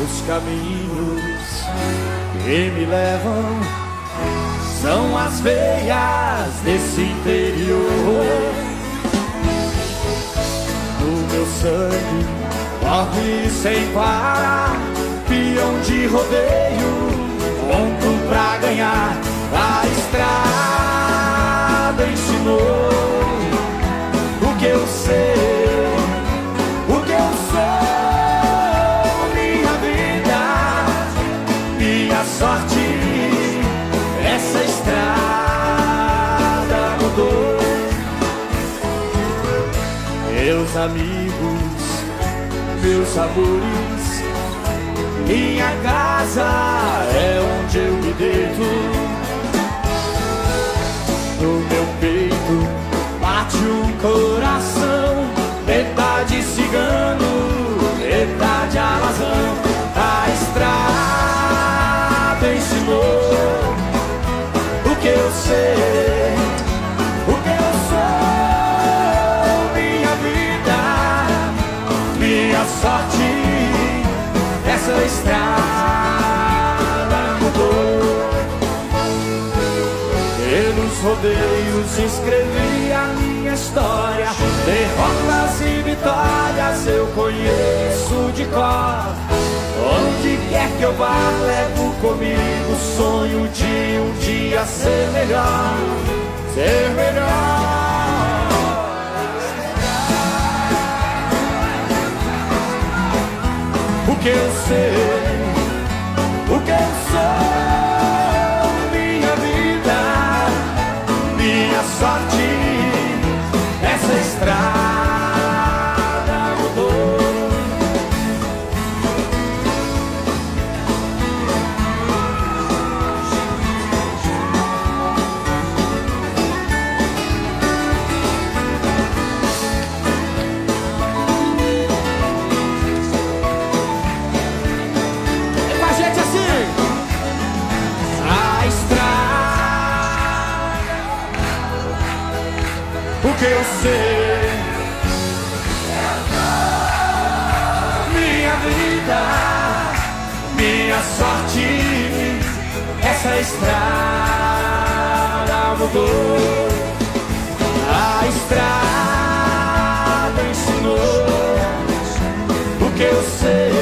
Os caminhos que me levam são as veias desse interior. No meu sangue corre sem parar, peão de rodeio, pronto pra ganhar. A estrada ensinou o que eu sei, o que eu sou, minha vida, minha sorte. Essa estrada mudou. Meus amigos, meus amores, minha casa é onde eu me deito. No meu peito bate um coração, metade cigano, metade alazão. A estrada ensinou o que eu sei, o que eu sou, minha vida, minha sorte. Essa estrada mudou. Pelos rodeios escrevi a minha história, derrotas e vitórias eu conheço de cor. Onde quer que eu vá, levo comigo o sonho de um dia ser melhor, ser melhor. O que eu sei, o que eu sou, minha vida, minha sorte. Essa estrada mudou. O que eu sei, minha vida, minha sorte. Essa estrada mudou. A estrada ensinou o que eu sei,